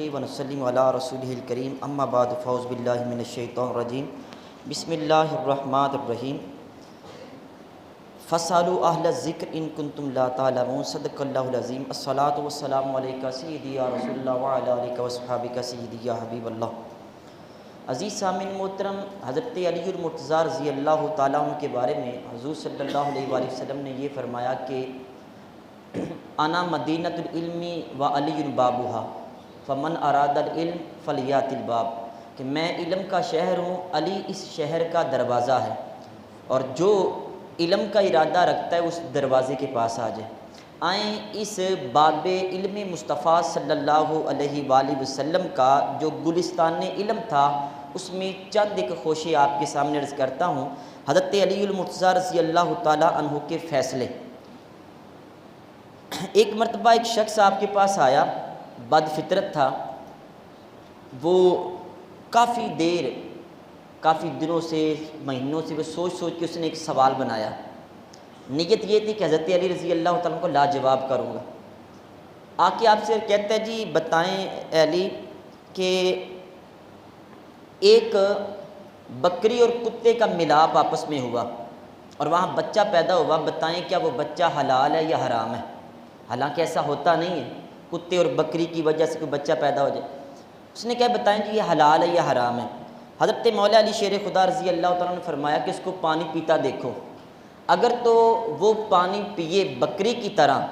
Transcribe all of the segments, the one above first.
ونصلی ونسلم علی رسولہ الکریم اما بعد فاعوذ باللہ من الشیطان الرجیم بسم اللہ الرحمن الرحیم فاسألوا اہل الذکر ان کنتم لا تعلمون صدق اللہ العظیم الصلاۃ والسلام علیکہ سیدی یا رسول اللہ وعلی آلہ وصحبہ سیدی یا حبیب اللہ۔ عزیز سامعین محترم، حضرت علی المرتضیٰ رضی اللہ تعالیٰ عنہ کے بارے میں حضور صلی اللہ علیہ وآلہ وسلم نے یہ فرمایا کہ انا مدینۃ العلم و علی بابھا فمن اراد العلم فلیات الباب، کہ میں علم کا شہر ہوں، علی اس شہر کا دروازہ ہے، اور جو علم کا ارادہ رکھتا ہے اس دروازے کے پاس آ جائے۔ آئیں اس باب علم مصطفیٰ صلی اللہ علیہ وآلہ وسلم کا جو گلستان علم تھا اس میں چند ایک خوشی آپ کے سامنے عرض کرتا ہوں۔ حضرت علی المرتضیٰ رضی اللہ تعالیٰ عنہ کے فیصلے۔ ایک مرتبہ ایک شخص آپ کے پاس آیا، بد فطرت تھا، وہ کافی دنوں سے مہینوں سے وہ سوچ کے اس نے ایک سوال بنایا۔ نیت یہ تھی کہ حضرت علی رضی اللہ تعالیٰ کو لاجواب کروں گا۔ آ کے آپ سے کہتا ہے جی بتائیں اے علی کہ ایک بکری اور کتے کا ملاپ آپس میں ہوا اور وہاں بچہ پیدا ہوا، بتائیں کیا وہ بچہ حلال ہے یا حرام ہے؟ حالانکہ ایسا ہوتا نہیں ہے، کتے اور بکری کی وجہ سے کوئی بچہ پیدا ہو جائے۔ اس نے کہا بتائیں جی یہ حلال ہے یا حرام ہے؟ حضرت مولا علی شیر خدا رضی اللہ تعالیٰ نے فرمایا کہ اس کو پانی پیتا دیکھو، اگر تو وہ پانی پیے بکری کی طرح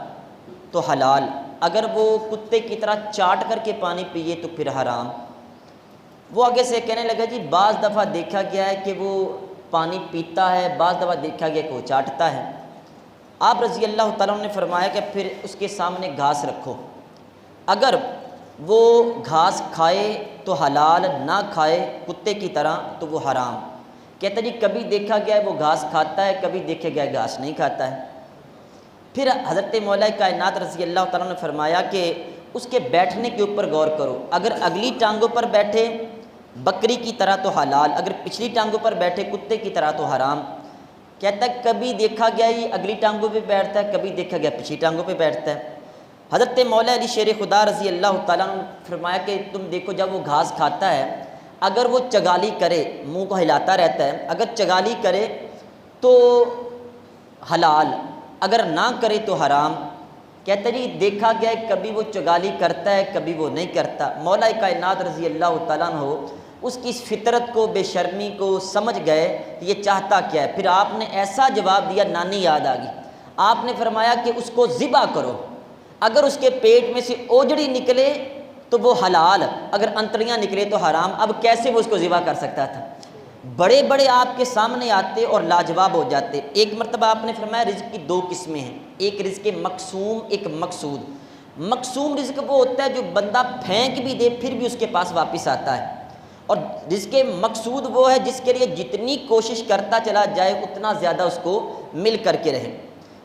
تو حلال، اگر وہ کتے کی طرح چاٹ کر کے پانی پیے تو پھر حرام۔ وہ آگے سے کہنے لگا جی بعض دفعہ دیکھا گیا ہے کہ وہ پانی پیتا ہے، بعض دفعہ دیکھا گیا کہ وہ چاٹتا ہے۔ آپ رضی اللہ تعالیٰ نے فرمایا کہ پھر اس کے سامنے گھاس رکھو، اگر وہ گھاس کھائے تو حلال، نہ کھائے کتے کی طرح تو وہ حرام۔ کہتا جی کبھی دیکھا گیا ہے وہ گھاس کھاتا ہے، کبھی دیکھا گیا ہے گھاس نہیں کھاتا ہے۔ پھر حضرت مولا کائنات رضی اللہ تعالیٰ نے فرمایا کہ اس کے بیٹھنے کے اوپر غور کرو، اگر اگلی ٹانگوں پر بیٹھے بکری کی طرح تو حلال، اگر پچھلی ٹانگوں پر بیٹھے کتے کی طرح تو حرام۔ کہتا ہے کبھی دیکھا گیا یہ اگلی ٹانگوں پہ بیٹھتا ہے، کبھی دیکھا گیا پچھلی ٹانگوں پہ بیٹھتا ہے۔ حضرت مولا علی شیر خدا رضی اللہ تعالیٰ نے فرمایا کہ تم دیکھو جب وہ گھاس کھاتا ہے، اگر وہ چگالی کرے، منہ کو ہلاتا رہتا ہے، اگر چگالی کرے تو حلال، اگر نہ کرے تو حرام۔ کہتا جی دیکھا گیا ہے کبھی وہ چگالی کرتا ہے، کبھی وہ نہیں کرتا۔ مولا کائنات رضی اللہ تعالیٰ عنہ اس کی اس فطرت کو، بے شرمی کو سمجھ گئے کہ یہ چاہتا کیا ہے۔ پھر آپ نے ایسا جواب دیا، نانی یاد آ گئی۔ آپ نے فرمایا کہ اس کو ذبح کرو، اگر اس کے پیٹ میں سے اوجڑی نکلے تو وہ حلال، اگر انتڑیاں نکلے تو حرام۔ اب کیسے وہ اس کو ذبح کر سکتا تھا؟ بڑے بڑے آپ کے سامنے آتے اور لاجواب ہو جاتے۔ ایک مرتبہ آپ نے فرمایا رزق کی دو قسمیں ہیں، ایک رزق مقسوم، ایک مقصود۔ مقسوم رزق وہ ہوتا ہے جو بندہ پھینک بھی دے پھر بھی اس کے پاس واپس آتا ہے، اور رزق مقصود وہ ہے جس کے لیے جتنی کوشش کرتا چلا جائے اتنا زیادہ اس کو مل کر کے رہے۔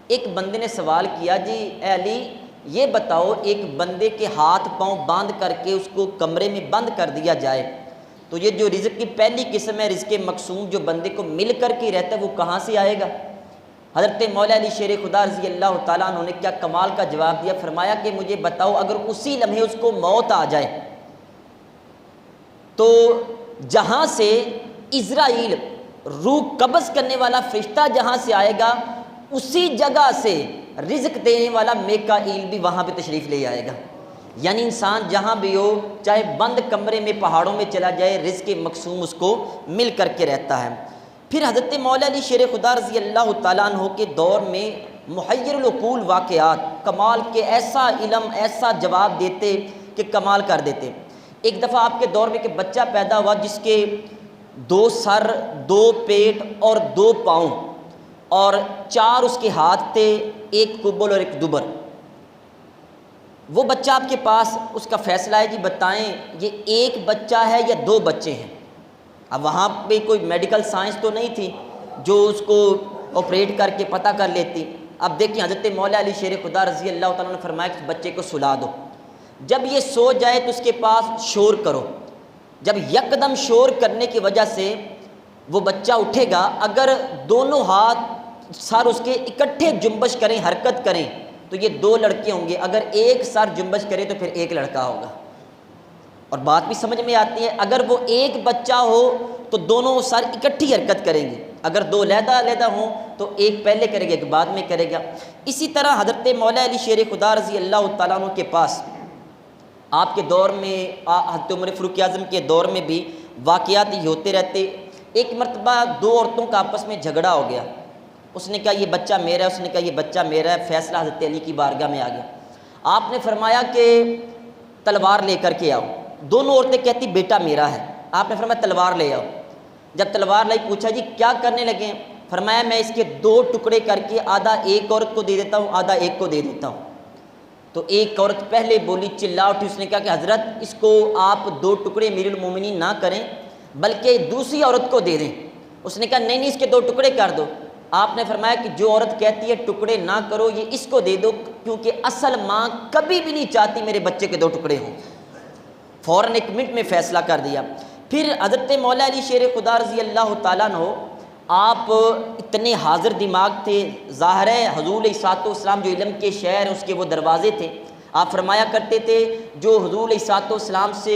ایک بندے نے سوال کیا جی اے علی یہ بتاؤ ایک بندے کے ہاتھ پاؤں باندھ کر کے اس کو کمرے میں بند کر دیا جائے تو یہ جو رزق کی پہلی قسم ہے رزق مقسوم جو بندے کو مل کر کے رہتا ہے وہ کہاں سے آئے گا؟ حضرت مولا علی شیر خدا رضی اللہ تعالیٰ عنہ نے کیا کمال کا جواب دیا، فرمایا کہ مجھے بتاؤ اگر اسی لمحے اس کو موت آ جائے تو جہاں سے عزرائیل روح قبض کرنے والا فرشتہ جہاں سے آئے گا اسی جگہ سے رزق دینے والا میکائیل بھی وہاں پہ تشریف لے آئے گا۔ یعنی انسان جہاں بھی ہو، چاہے بند کمرے میں پہاڑوں میں چلا جائے، رزق مقسوم اس کو مل کر کے رہتا ہے۔ پھر حضرت مولا علی شیر خدا رضی اللہ تعالیٰ عنہ کے دور میں محیر العقول واقعات، کمال کے ایسا علم، ایسا جواب دیتے کہ کمال کر دیتے۔ ایک دفعہ آپ کے دور میں کہ بچہ پیدا ہوا جس کے 2 سر، 2 پیٹ اور 2 پاؤں اور 4 اس کے ہاتھ تھے، 1 قبل اور 1 دبر۔ وہ بچہ آپ کے پاس، اس کا فیصلہ ہے جی بتائیں یہ ایک بچہ ہے یا 2 بچے ہیں؟ اب وہاں پہ کوئی میڈیکل سائنس تو نہیں تھی جو اس کو آپریٹ کر کے پتہ کر لیتی۔ اب دیکھیں حضرت مولا علی شیر خدا رضی اللہ تعالیٰ نے فرمایا کہ بچے کو سلا دو، جب یہ سو جائے تو اس کے پاس شور کرو، جب یکدم شور کرنے کی وجہ سے وہ بچہ اٹھے گا، اگر دونوں ہاتھ سر اس کے اکٹھے جنبش کریں، حرکت کریں تو یہ 2 لڑکے ہوں گے، اگر ایک سر جنبش کرے تو پھر 1 لڑکا ہوگا۔ اور بات بھی سمجھ میں آتی ہے، اگر وہ ایک بچہ ہو تو دونوں سر اکٹھی حرکت کریں گے، اگر دو علیحدہ علیحدہ ہوں تو ایک پہلے کرے گا ایک بعد میں کرے گا۔ اسی طرح حضرت مولا علی شیر خدا رضی اللہ تعالیٰ عنہ کے پاس آپ کے دور میں، حضرت عمر فاروق اعظم کے دور میں بھی واقعات ہی ہوتے رہتے۔ ایک مرتبہ دو عورتوں کا آپس میں جھگڑا ہو گیا، اس نے کہا یہ بچہ میرا ہے، اس نے کہا یہ بچہ میرا ہے، فیصلہ حضرت علی کی بارگاہ میں آ گیا۔ آپ نے فرمایا کہ تلوار لے کر کے آؤ، دونوں عورتیں کہتی بیٹا میرا ہے، آپ نے فرمایا تلوار لے آؤ۔ جب تلوار لائی پوچھا جی کیا کرنے لگے ہیں؟ فرمایا میں اس کے دو ٹکڑے کر کے آدھا ایک عورت کو دے دیتا ہوں، آدھا ایک کو دے دیتا ہوں۔ تو ایک عورت پہلے بولی، چلا اٹھی، اس نے کہا کہ حضرت اس کو آپ دو ٹکڑے امیر المومنین نہ کریں بلکہ دوسری عورت کو دے دیں۔ اس نے کہا نہیں نہیں، اس کے دو ٹکڑے کر دو۔ آپ نے فرمایا کہ جو عورت کہتی ہے ٹکڑے نہ کرو یہ اس کو دے دو، کیونکہ اصل ماں کبھی بھی نہیں چاہتی میرے بچے کے دو ٹکڑے ہوں۔ فوراً ایک منٹ میں فیصلہ کر دیا۔ پھر حضرت مولا علی شیر خدا رضی اللہ تعالیٰ عنہ آپ اتنے حاضر دماغ تھے، ظاہر ہے حضور علیہ الصلوۃ والسلام جو علم کے شہر اس کے وہ دروازے تھے، آپ فرمایا کرتے تھے جو حضور علیہ الصلوۃ والسلام سے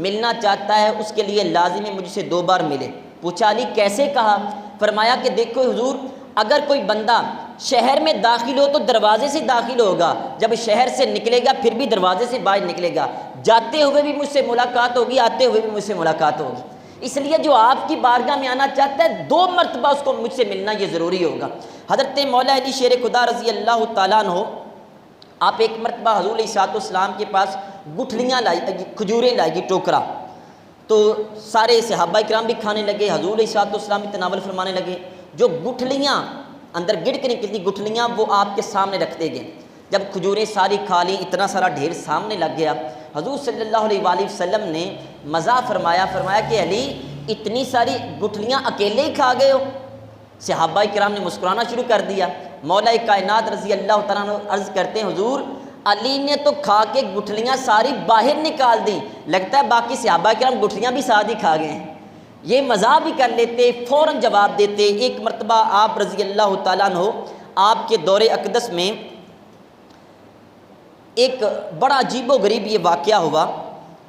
ملنا چاہتا ہے اس کے لیے لازم ہے مجھ سے 2 بار ملے۔ پوچھا علی کیسے؟ کہا فرمایا کہ دیکھو حضور، اگر کوئی بندہ شہر میں داخل ہو تو دروازے سے داخل ہوگا، جب شہر سے نکلے گا پھر بھی دروازے سے باہر نکلے گا، جاتے ہوئے بھی مجھ سے ملاقات ہوگی، آتے ہوئے بھی مجھ سے ملاقات ہوگی۔ اس لیے جو آپ کی بارگاہ میں آنا چاہتا ہے 2 مرتبہ اس کو مجھ سے ملنا یہ ضروری ہوگا۔ حضرت مولا علی شیر خدا رضی اللہ تعالیٰ عنہ آپ ایک مرتبہ حضور علیہ الصلوۃ والسلام کے پاس گٹھلیاں لائی، کھجوریں لائی گی ٹوکرا، تو سارے صحابہ کرام بھی کھانے لگے، حضور علیہ الصلوۃ والسلام بھی تناول فرمانے لگے۔ جو گٹھلیاں اندر گڑ کے نکلتی گٹھلیاں وہ آپ کے سامنے رکھتے گئے۔ جب کھجوریں ساری کھا لی، اتنا سارا ڈھیر سامنے لگ گیا، حضور صلی اللہ علیہ وآلہ وسلم نے مزاح فرمایا کہ علی اتنی ساری گٹھلیاں اکیلے ہی کھا گئے ہو؟ صحابہ کرام نے مسکرانا شروع کر دیا۔ مولا کائنات رضی اللہ تعالیٰ عنہ عرض کرتے ہیں حضور علی نے تو کھا کے گٹھلیاں ساری باہر نکال دیں، لگتا ہے باقی صحابہ کرام گٹھلیاں بھی ساتھ ہی کھا گئے ہیں۔ یہ مزاح بھی کر لیتے، فوراً جواب دیتے۔ ایک مرتبہ آپ رضی اللہ تعالیٰ عنہ آپ کے دور اقدس میں ایک بڑا عجیب و غریب یہ واقعہ ہوا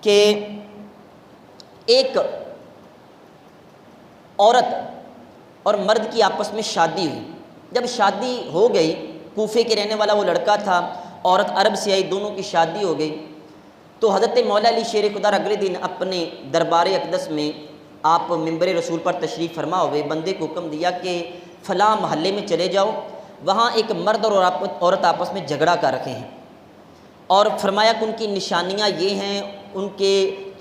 کہ ایک عورت اور مرد کی آپس میں شادی ہوئی۔ جب شادی ہو گئی، کوفے کے رہنے والا وہ لڑکا تھا، عورت عرب سے آئی، دونوں کی شادی ہو گئی، تو حضرت مولا علی شیر خدا اگلے دن اپنے دربار اقدس میں آپ منبر رسول پر تشریف فرما ہوئے، بندے کو حکم دیا کہ فلاں محلے میں چلے جاؤ، وہاں ایک مرد اور عورت آپس میں جھگڑا کر رکھے ہیں، اور فرمایا کہ ان کی نشانیاں یہ ہیں، ان کے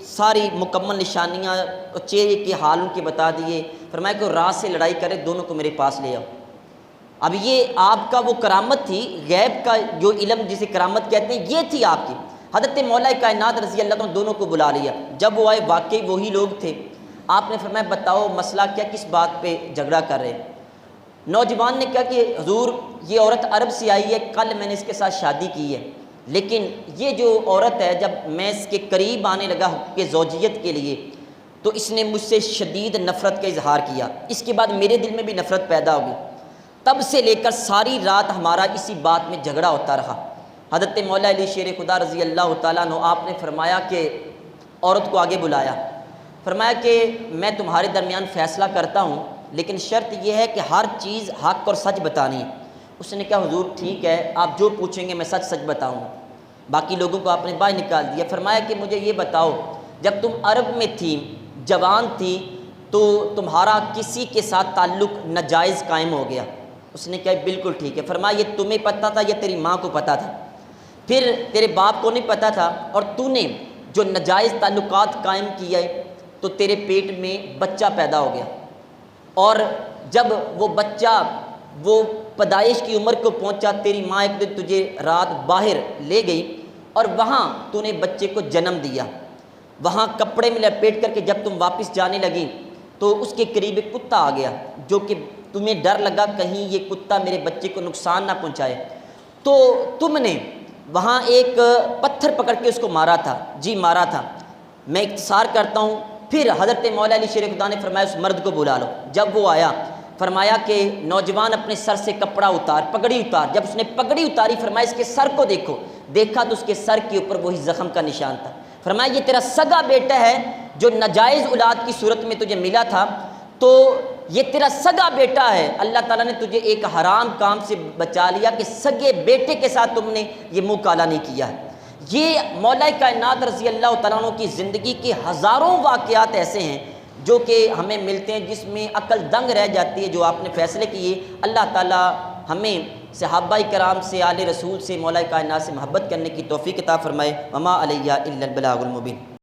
ساری مکمل نشانیاں چہرے کے حال ان کے بتا دیے۔ فرمایا کہ رات سے لڑائی کرے، دونوں کو میرے پاس لے آؤ۔ اب یہ آپ کا وہ کرامت تھی، غیب کا جو علم جسے کرامت کہتے ہیں، یہ تھی آپ کی۔ حضرت مولا کائنات رضی اللہ عنہ دونوں کو بلا لیا، جب وہ آئے واقعی وہی لوگ تھے۔ آپ نے فرمایا بتاؤ مسئلہ کیا، کس بات پہ جھگڑا کر رہے ہیں؟ نوجوان نے کہا کہ حضور یہ عورت عرب سے آئی ہے، کل میں نے اس کے ساتھ شادی کی ہے، لیکن یہ جو عورت ہے جب میں اس کے قریب آنے لگا حقوق زوجیت کے لیے تو اس نے مجھ سے شدید نفرت کا اظہار کیا، اس کے بعد میرے دل میں بھی نفرت پیدا ہوگی، تب سے لے کر ساری رات ہمارا اسی بات میں جھگڑا ہوتا رہا۔ حضرت مولا علی شیر خدا رضی اللہ تعالیٰ عنہ آپ نے فرمایا کہ عورت کو آگے بلایا، فرمایا کہ میں تمہارے درمیان فیصلہ کرتا ہوں، لیکن شرط یہ ہے کہ ہر چیز حق اور سچ بتانی ہے۔ اس نے کہا حضور ٹھیک ہے، آپ جو پوچھیں گے میں سچ سچ بتاؤں گا۔ باقی لوگوں کو آپ نے باہر نکال دیا۔ فرمایا کہ مجھے یہ بتاؤ، جب تم عرب میں تھی، جوان تھی، تو تمہارا کسی کے ساتھ تعلق ناجائز قائم ہو گیا؟ اس نے کہا بالکل ٹھیک ہے۔ فرمایا یہ تمہیں پتہ تھا یا تیری ماں کو پتہ تھا؟ پھر تیرے باپ کو نہیں پتہ تھا، اور تو نے جو ناجائز تعلقات قائم کیا ہے تو تیرے پیٹ میں بچہ پیدا ہو گیا، اور جب وہ بچہ وہ پیدائش کی عمر کو پہنچا، تیری ماں ایک دن تجھے رات باہر لے گئی اور وہاں تو نے بچے کو جنم دیا۔ وہاں کپڑے میں لپیٹ کر کے جب تم واپس جانے لگی تو اس کے قریب ایک کتا آ گیا، جو کہ تمہیں ڈر لگا کہیں یہ کتا میرے بچے کو نقصان نہ پہنچائے، تو تم نے وہاں ایک پتھر پکڑ کے اس کو مارا تھا۔ جی مارا تھا، میں اختصار کرتا ہوں۔ پھر حضرت مولا علی شیر خدا نے فرمایا اس مرد کو بلا لو۔ جب وہ آیا فرمایا کہ نوجوان اپنے سر سے کپڑا اتار، پگڑی اتار۔ جب اس نے پگڑی اتاری فرمایا اس کے سر کو دیکھو، دیکھا تو اس کے سر کے اوپر وہی زخم کا نشان تھا۔ فرمایا یہ تیرا سگا بیٹا ہے جو ناجائز اولاد کی صورت میں تجھے ملا تھا، تو یہ تیرا سگا بیٹا ہے، اللہ تعالیٰ نے تجھے ایک حرام کام سے بچا لیا کہ سگے بیٹے کے ساتھ تم نے یہ منہ کالا نہیں کیا ہے۔ یہ مولا کائنات رضی اللہ تعالیٰ عنہ کی زندگی کے ہزاروں واقعات ایسے ہیں جو کہ ہمیں ملتے ہیں جس میں عقل دنگ رہ جاتی ہے، جو آپ نے فیصلے کیے۔ اللہ تعالیٰ ہمیں صحابہ کرام سے، آل رسول سے، مولا کائنات سے محبت کرنے کی توفیق عطا فرمائے۔ وما علیہ الا البلاغ المبین۔